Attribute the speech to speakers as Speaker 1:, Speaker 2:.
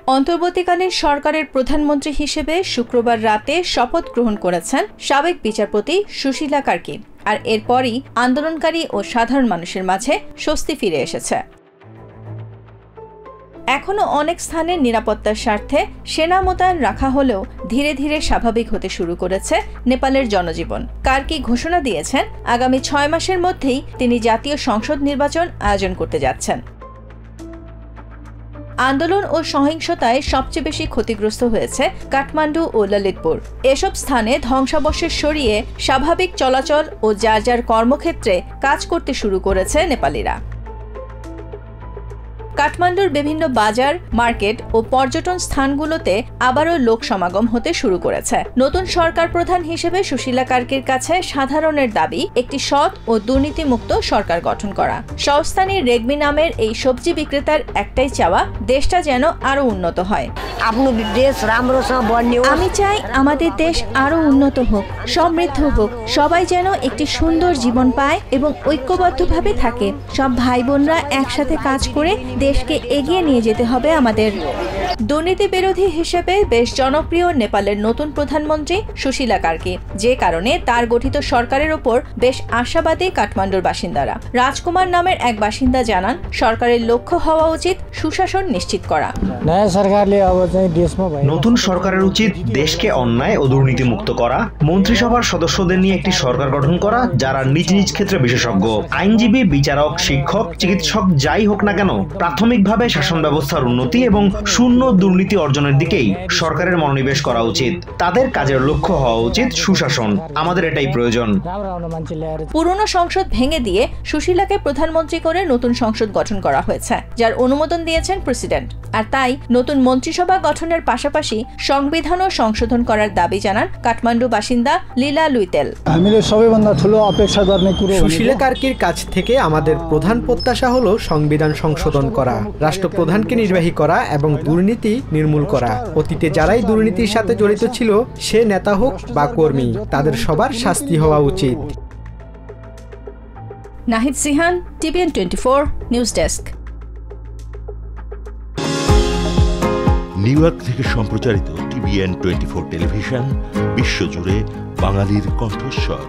Speaker 1: অন্তর্বর্তীকালীন সরকারের প্রধানমন্ত্রী হিসেবে শুক্রবার রাতে শপথ গ্রহণ করেছেন সাবেক বিচারপতি সুশীলা কার্কি। আর এরপরই আন্দোলনকারী ও সাধারণ মানুষের মাঝে স্বস্তি ফিরে এসেছে। এখনও অনেক স্থানে নিরাপত্তার স্বার্থে সেনা মোতায়েন রাখা হলেও ধীরে ধীরে স্বাভাবিক হতে শুরু করেছে নেপালের জনজীবন। কার্কি ঘোষণা দিয়েছেন আগামী 6 মাসের মধ্যেই তিনি জাতীয় সংসদ নির্বাচন আয়োজন করতে যাচ্ছেন। আন্দোলন ও সহিংসতায় সবচেয়ে বেশি ক্ষতিগ্রস্ত হয়েছে কাঠমান্ডু ও ললিতপুর। এসব স্থানে ধ্বংসাবশেষ সরিয়ে স্বাভাবিক চলাচল ও যার যার কর্মক্ষেত্রে কাজ করতে শুরু করেছে নেপালিরা। কাঠমান্ডুর বিভিন্ন বাজার, মার্কেট ও পর্যটন স্থানগুলোতে আবারও লোক সমাগম হতে শুরু করেছে। নতুন সরকার প্রধান হিসেবে সুশীলা কার্কির কাছে সাধারণের দাবি একটি সৎ ও দুর্নীতিমুক্ত সরকার গঠন করা। সস্তানি রেগমি নামের এই সবজি বিক্রেতার একটাই চাওয়া, দেশটা যেন আরো উন্নত হয়। আমি চাই আমাদের দেশ আরো উন্নত হোক, সমৃদ্ধ হোক, সবাই যেন একটি সুন্দর জীবন পায় এবং ঐক্যবদ্ধভাবে থাকে। সব ভাই বোনরা একসাথে কাজ করে দেশকে এগিয়ে নিয়ে যেতে হবে আমাদের। দুর্নীতি বিরোধী হিসেবে বেশ জনপ্রিয় নেপালের নতুন প্রধানমন্ত্রী সুশীলা কার্কি, যে কারণে তার গঠিত সরকারের ওপর বেশ আশাবাদী কাঠমান্ডুর বাসিন্দারা। রাজকুমার নামের এক বাসিন্দা জানান, সরকারের লক্ষ্য হওয়া উচিত সুশাসন নিশ্চিত করা।
Speaker 2: নতুন সরকারের উচিত দেশকে অন্যায় ও দুর্নীতি মুক্ত করা, মন্ত্রিসভার সদস্যদের নিয়ে একটি সরকার গঠন করা যারা নিজ নিজ ক্ষেত্রে বিশেষজ্ঞ। আইনজীবী, বিচারক, শিক্ষক, চিকিৎসক যাই হোক না কেন, প্রাথমিকভাবে শাসন ব্যবস্থার উন্নতি এবং শূন্য দুর্নীতি অর্জনের দিকেই সরকারের মনোনিবেশ করা উচিত। তাদের কাজের লক্ষ্য হওয়া উচিত সুশাসন। আমাদের এটাই প্রয়োজন।
Speaker 1: পুরনো সংসদ ভেঙে দিয়ে সুশীলাকে প্রধানমন্ত্রী করে নতুন সংসদ গঠন করা হয়েছে, যার অনুমোদন দিয়েছেন প্রেসিডেন্ট। আর তাই নতুন মন্ত্রিসভা গঠনের পাশাপাশি সংবিধানও সংশোধন করার দাবি জানান কাঠমান্ডু বাসিন্দা লীলা লুইতেল।
Speaker 3: সুশীলা কার্কির কাছ থেকে আমাদের প্রধান প্রত্যাশা হলো সংবিধান সংশোধন করা, রাষ্ট্রপ্রধানকে নির্বাহী করা এবং দুর্নীতি নির্মূল করা। অতীতে যারাই দুর্নীতির সাথে জড়িত ছিল, সে নেতা হোক বা কর্মী, তাদের সবার শাস্তি হওয়া উচিত।
Speaker 1: Nahid Sihan, TVN 24 news desk.
Speaker 4: New York থেকে সম্প্রচারিত টিভিএন 24 টেলিভিশন বিশ্বজুড়ে বাঙালির কণ্ঠস্বর।